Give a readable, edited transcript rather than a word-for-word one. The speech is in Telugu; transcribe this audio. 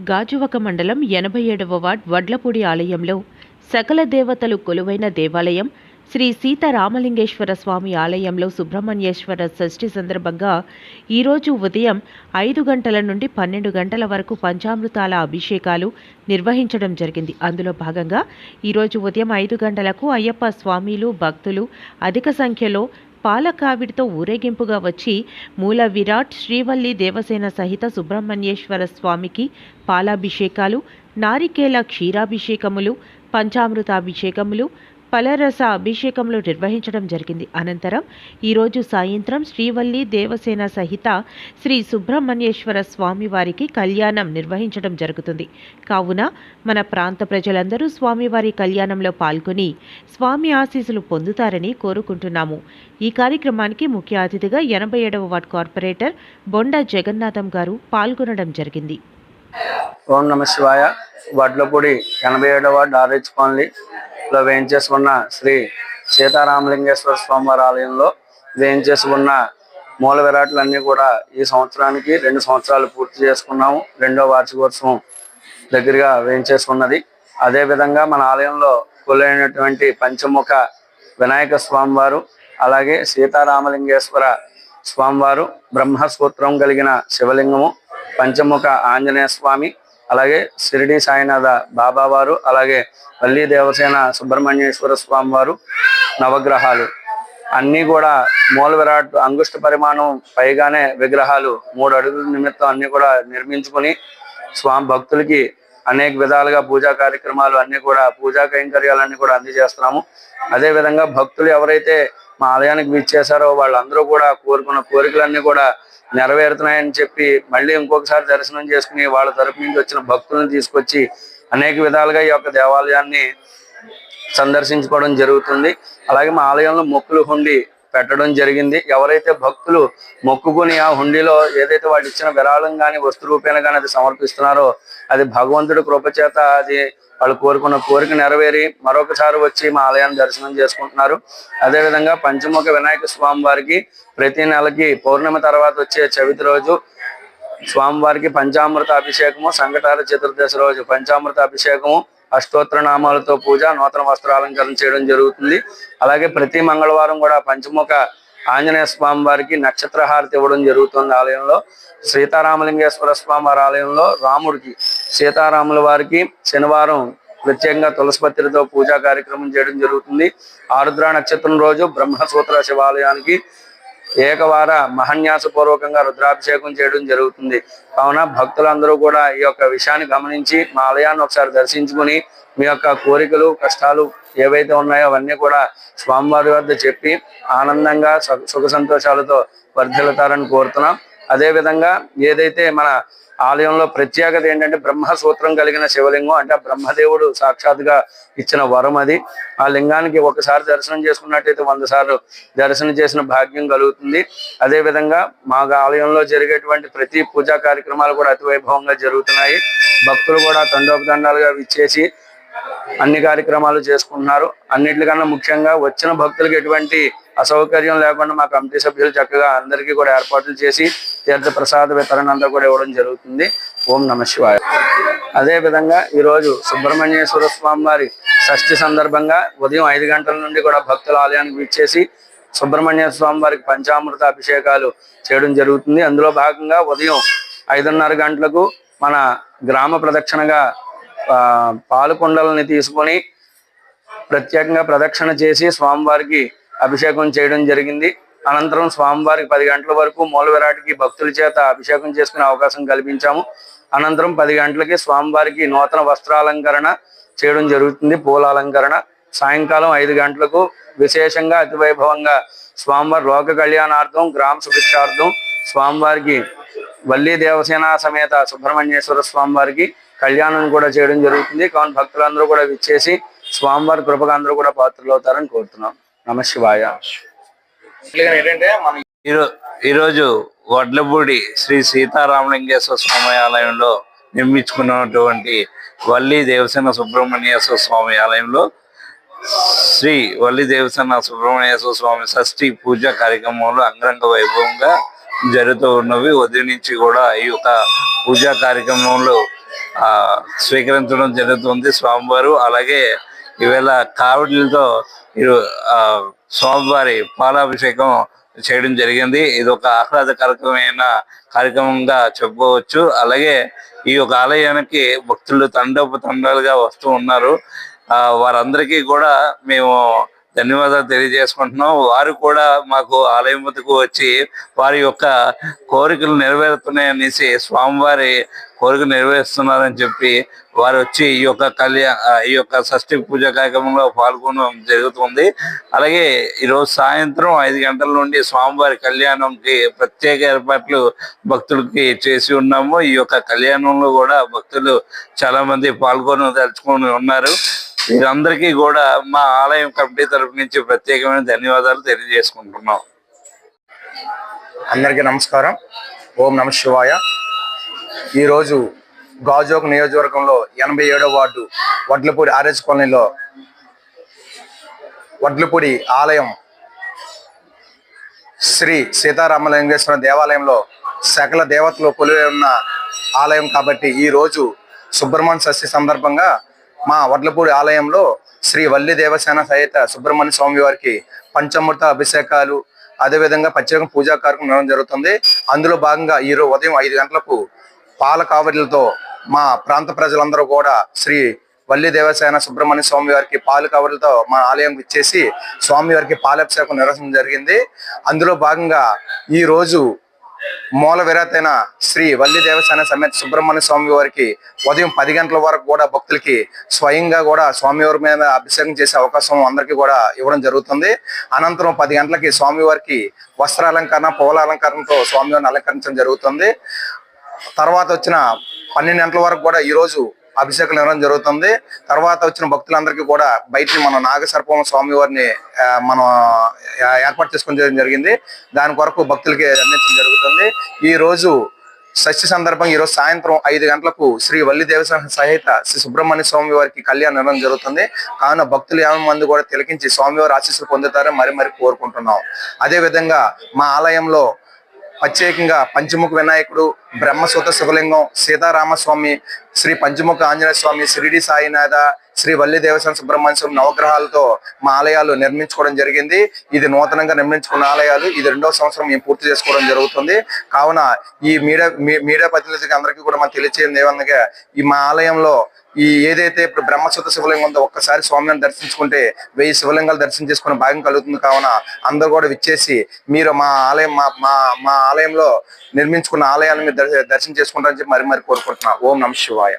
గాజువక మండలం 87వ వార్డ్ వడ్లపూడి ఆలయంలో సకల దేవతలు కొలువైన దేవాలయం శ్రీ సీతారామలింగేశ్వర స్వామి ఆలయంలో సుబ్రహ్మణ్యేశ్వర షష్ఠి సందర్భంగా ఈరోజు ఉదయం 5 గంటల నుండి 12 గంటల వరకు పంచామృతాల అభిషేకాలు నిర్వహించడం జరిగింది. అందులో భాగంగా ఈరోజు ఉదయం 5 గంటలకు అయ్యప్ప స్వామిలు భక్తులు అధిక సంఖ్యలో పాలకావిడితో ఊరేగింపుగా వచ్చి మూల విరాట్ శ్రీవల్లి దేవసేన సహిత సుబ్రహ్మణ్యేశ్వర స్వామికి పాలాభిషేకాలు, నారికేల క్షీరాభిషేకములు, పంచామృతాభిషేకములు, ఫలరస అభిషేకములు నిర్వహించడం జరిగింది. అనంతరం ఈరోజు సాయంత్రం శ్రీవల్లి దేవసేన సహిత శ్రీ సుబ్రహ్మణ్యేశ్వర స్వామి వారికి కళ్యాణం నిర్వహించడం జరుగుతుంది. కావున మన ప్రాంత ప్రజలందరూ స్వామివారి కళ్యాణంలో పాల్గొని స్వామి ఆశీస్సులు పొందుతారని కోరుకుంటున్నాము. ఈ కార్యక్రమానికి ముఖ్య అతిథిగా 87వ వార్డ్ కార్పొరేటర్ బొండా జగన్నాథం గారు పాల్గొనడం జరిగింది. ఓం నమ శివాయ. వడ్లపూడి 87వ వార్డ్ ఆర్హెచ్ కాలనీలో వేయించేసుకున్న శ్రీ సీతారామలింగేశ్వర స్వామివారి ఆలయంలో వేయించేసుకున్న మూల విరాట్లన్నీ కూడా ఈ సంవత్సరానికి 2 సంవత్సరాలు పూర్తి చేసుకున్నాము. 2వ వార్షికోత్సవం దగ్గరగా వేయించేసుకున్నది. అదేవిధంగా మన ఆలయంలో కొలైనటువంటి పంచముఖ వినాయక స్వామివారు, అలాగే సీతారామలింగేశ్వర స్వామివారు, బ్రహ్మసూత్రం కలిగిన శివలింగము, పంచముఖ ఆంజనేయ స్వామి, అలాగే షిరిడి సాయినాథ బాబావారు, అలాగే వల్లి దేవసేన సుబ్రహ్మణ్యేశ్వర స్వామివారు నవగ్రహాలు అన్నీ కూడా మూల విరాట్ అంగుష్ట పరిమాణం పైగానే విగ్రహాలు 3 అడుగుల నిమిత్తం అన్ని కూడా నిర్మించుకుని స్వామి భక్తులకి అనేక విధాలుగా పూజా కార్యక్రమాలు అన్ని కూడా పూజా కైంకర్యాలన్నీ కూడా అందజేస్తున్నాము. అదేవిధంగా భక్తులు ఎవరైతే మా ఆలయానికి విచ్చేశారో వాళ్ళందరూ కూడా కోరుకున్న కోరికలన్నీ కూడా నెరవేరుతున్నాయని చెప్పి మళ్ళీ ఇంకొకసారి దర్శనం చేసుకుని వాళ్ళ తరపు నుంచి వచ్చిన భక్తులను తీసుకొచ్చి అనేక విధాలుగా ఈ యొక్క దేవాలయాన్ని సందర్శించుకోవడం జరుగుతుంది. అలాగే మా ఆలయంలో మొక్కులు హుండీ పెట్టడం జరిగింది. ఎవరైతే భక్తులు మొక్కుకుని ఆ హుండీలో ఏదైతే వాళ్ళు ఇచ్చిన విరాళం కానీ వస్తు రూపేణ కానీ అది సమర్పిస్తున్నారో అది భగవంతుడి కృపచేత అది వాళ్ళు కోరుకున్న కోరిక నెరవేరి మరొకసారి వచ్చి మా ఆలయాన్ని దర్శనం చేసుకుంటున్నారు. అదేవిధంగా పంచముఖ వినాయక స్వామి వారికి ప్రతి నెలకి పౌర్ణమి తర్వాత వచ్చే చవితి రోజు స్వామివారికి పంచామృత అభిషేకము, సంకటార చతుర్దశి రోజు పంచామృత అభిషేకము, అష్టోత్తర నామాలతో పూజ, నూతన వస్త్రాలంకరణ చేయడం జరుగుతుంది. అలాగే ప్రతి మంగళవారం కూడా పంచముఖ ఆంజనేయ స్వామి వారికి నక్షత్ర హారతి ఇవ్వడం జరుగుతుంది. ఆలయంలో సీతారామలింగేశ్వర స్వామి వారి ఆలయంలో రాముడికి సీతారాముల వారికి శనివారం ప్రత్యేకంగా తులసిపత్రితో పూజా కార్యక్రమం చేయడం జరుగుతుంది. ఆరుద్ర నక్షత్రం రోజు బ్రహ్మసూత్ర శివాలయానికి ఏకవార మహన్యాసపూర్వకంగా రుద్రాభిషేకం చేయడం జరుగుతుంది. కావున భక్తులందరూ కూడా ఈ యొక్క విషయాన్ని గమనించి మా ఆలయాన్ని ఒకసారి దర్శించుకుని మీ యొక్క కోరికలు కష్టాలు ఏవైతే ఉన్నాయో అవన్నీ కూడా స్వామివారి వద్ద చెప్పి ఆనందంగా సుఖ సంతోషాలతో వర్ధిల్లుతారని కోరుతున్నాం. అదేవిధంగా ఏదైతే మన ఆలయంలో ప్రత్యేకత ఏంటంటే బ్రహ్మసూత్రం కలిగిన శివలింగం, అంటే బ్రహ్మదేవుడు సాక్షాత్గా ఇచ్చిన వరం అది. ఆ లింగానికి ఒకసారి దర్శనం చేసుకున్నట్టయితే 100 సార్లు దర్శనం చేసిన భాగ్యం కలుగుతుంది. అదేవిధంగా మా ఆలయంలో జరిగేటువంటి ప్రతి పూజా కార్యక్రమాలు కూడా అతి వైభవంగా జరుగుతున్నాయి. భక్తులు కూడా తండోపతండాలుగా విచ్చేసి అన్ని కార్యక్రమాలు చేసుకుంటున్నారు. అన్నిటికన్నా ముఖ్యంగా వచ్చిన భక్తులకు ఎటువంటి అసౌకర్యం లేకుండా మా కమిటీ సభ్యులు చక్కగా అందరికీ కూడా ఏర్పాట్లు చేసి తీర్థ ప్రసాద వితరణ అంతా కూడా ఇవ్వడం జరుగుతుంది. ఓం నమ శివాయ. అదేవిధంగా ఈరోజు సుబ్రహ్మణ్యేశ్వర స్వామి వారి షష్ఠి సందర్భంగా ఉదయం 5 గంటల నుండి కూడా భక్తుల ఆలయానికి విచ్చేసి సుబ్రహ్మణ్య స్వామి వారికి పంచామృత అభిషేకాలు చేయడం జరుగుతుంది. అందులో భాగంగా ఉదయం 5:30 గంటలకు మన గ్రామ ప్రదక్షిణగా పాలకొండలని తీసుకొని ప్రత్యేకంగా ప్రదక్షిణ చేసి స్వామివారికి అభిషేకం చేయడం జరిగింది. అనంతరం స్వామివారికి 10 గంటల వరకు మూల విరాటికి భక్తుల చేత అభిషేకం చేసుకునే అవకాశం కల్పించాము. అనంతరం 10 గంటలకి స్వామివారికి నూతన వస్త్రాలంకరణ చేయడం జరుగుతుంది, పూల అలంకరణ. సాయంకాలం 5 గంటలకు విశేషంగా అతి వైభవంగా స్వామివారి లోక కళ్యాణార్థం, గ్రామ సుభిక్షార్థం స్వామివారికి వల్లి దేవసేన సమేత సుబ్రహ్మణ్యేశ్వర స్వామివారికి కళ్యాణం కూడా చేయడం జరుగుతుంది. కావున భక్తులందరూ కూడా విచ్చేసి స్వామివారి కృపగా అందరూ కూడా పాత్రలు అవుతారని కోరుతున్నాం. నమ శివాయ. ఈరోజు వడ్లపూడి శ్రీ సీతారామలింగేశ్వర స్వామి ఆలయంలో నిర్మించుకున్నటువంటి వల్లి దేవసేన సుబ్రహ్మణ్యేశ్వర స్వామి ఆలయంలో శ్రీ వల్లి దేవసేన సుబ్రహ్మణ్యేశ్వర స్వామి షష్ఠి పూజా కార్యక్రమంలో అంగరంగ వైభవంగా జరుగుతూ ఉన్నవి. ఉదయం నుంచి కూడా ఈ యొక్క పూజా కార్యక్రమంలో స్వీకరించడం జరుగుతుంది స్వామివారు. అలాగే ఈవేళ కావడిలతో ఆ, స్వామివారి పాలాభిషేకం చేయడం జరిగింది. ఇది ఒక ఆహ్లాదకరమైన కార్యక్రమంగా చెప్పుకోవచ్చు. అలాగే ఈ యొక్క ఆలయానికి భక్తులు తండోపతండాలుగా వస్తూ ఉన్నారు. వారందరికీ కూడా మేము ధన్యవాదాలు తెలియజేసుకుంటున్నాం. వారు కూడా మాకు ఆలయం వద్దకు వచ్చి వారి యొక్క కోరికలు నెరవేరుతున్నాయనేసి స్వామివారి కోరిక నెరవేరుస్తున్నారని చెప్పి వారు వచ్చి ఈ యొక్క షష్ఠి పూజ కార్యక్రమంలో పాల్గొనడం జరుగుతుంది. అలాగే ఈరోజు సాయంత్రం 5 గంటల నుండి స్వామివారి కళ్యాణంకి ప్రత్యేక ఏర్పాట్లు భక్తులకి చేసి ఉన్నాము. ఈ యొక్క కళ్యాణంలో కూడా భక్తులు చాలా మంది తలుచుకొని ఉన్నారు. వీరందరికీ కూడా మా ఆలయం కమిటీ తరపు నుంచి ప్రత్యేకమైన ధన్యవాదాలు తెలియజేసుకుంటున్నాం. అందరికీ నమస్కారం. ఓం నమ శివాయ. ఈరోజు గాజోక్ నియోజకవర్గంలో 87వ వార్డు వడ్లపూడి ఆర్ఎస్ కాలనీలో వడ్లపూడి ఆలయం శ్రీ సీతారామలింగేశ్వర దేవాలయంలో సకల దేవతలు కొలువై ఉన్న ఆలయం కాబట్టి ఈరోజు సుబ్రహ్మణ్య షష్ఠి సందర్భంగా మా వడ్లపూడి ఆలయంలో శ్రీ వల్లి దేవసేన సహిత సుబ్రహ్మణ్య స్వామి వారికి పంచామృత అభిషేకాలు అదేవిధంగా ప్రత్యేక పూజా కార్యక్రమం నిర్వహణ జరుగుతుంది. అందులో భాగంగా ఈరోజు ఉదయం 5 గంటలకు పాల కావడిలతో మా ప్రాంత ప్రజలందరూ కూడా శ్రీ వల్లి దేవసేన సుబ్రహ్మణ్య స్వామి వారికి పాలు కావడిలతో మా ఆలయం ఇచ్చేసి స్వామి వారికి పాలాభిషేకం నిర్వహించడం జరిగింది. అందులో భాగంగా ఈ రోజు మూల విరాతైన శ్రీ వల్లి దేవసేన సమేత సుబ్రహ్మణ్య స్వామి వారికి ఉదయం 10 గంటల వరకు కూడా భక్తులకి స్వయంగా కూడా స్వామివారి మీద అభిషేకం చేసే అవకాశం అందరికీ కూడా ఇవ్వడం జరుగుతుంది. అనంతరం 10 గంటలకి స్వామివారికి వస్త్రాలంకరణ పూల అలంకరణతో స్వామివారిని అలంకరించడం జరుగుతుంది. తర్వాత వచ్చిన 12 గంటల వరకు కూడా ఈ రోజు అభిషేకం నిర్వహణ జరుగుతుంది. తర్వాత వచ్చిన భక్తులందరికీ కూడా బయట మన నాగసర్పమ స్వామి వారిని మనం ఏర్పాటు చేసుకోవడం జరిగింది. దాని కొరకు భక్తులకి అందించడం జరుగుతుంది. ఈ రోజు షష్ఠి సందర్భంగా ఈరోజు సాయంత్రం 5 గంటలకు శ్రీ వల్లి దేవసేన సహిత శ్రీ సుబ్రహ్మణ్య స్వామి వారికి కళ్యాణం నిర్వహణ జరుగుతుంది. కావున భక్తులు 50 మంది కూడా తిలకించి స్వామివారి ఆశీస్సులు పొందుతారని మరి కోరుకుంటున్నాం. అదే విధంగా మా ఆలయంలో ప్రత్యేకంగా పంచముఖ వినాయకుడు, బ్రహ్మసూత శివలింగం, సీతారామస్వామి, శ్రీ పంచముఖ ఆంజనేయ స్వామి, షిరిడి సాయినాథ, శ్రీ వల్లి దేవసేన సుబ్రహ్మణ్య స్వామి నవగ్రహాలతో మా ఆలయాలు నిర్మించుకోవడం జరిగింది. ఇది నూతనంగా నిర్మించుకున్న ఆలయాలు. ఇది 2వ సంవత్సరం మేము పూర్తి చేసుకోవడం జరుగుతుంది. కావున ఈ మీడియా ప్రతినిధులకి అందరికీ కూడా మనం తెలియచేయండి ఏమనగా ఈ మా ఆలయంలో ఏదైతే ఇప్పుడు బ్రహ్మసూత శివలింగం ఉందో ఒక్కసారి స్వామిని దర్శించుకుంటే 1000 శివలింగాలు దర్శనం చేసుకునే భాగ్యం కలుగుతుంది. కావున అందరూ కూడా విచ్చేసి మీరు మా ఆలయం మా ఆలయంలో నిర్మించుకున్న ఆలయాలను మీరు దర్శనం చేసుకుంటారని చెప్పి మరి కోరుకుంటున్నా. ఓం నమ శివాయ.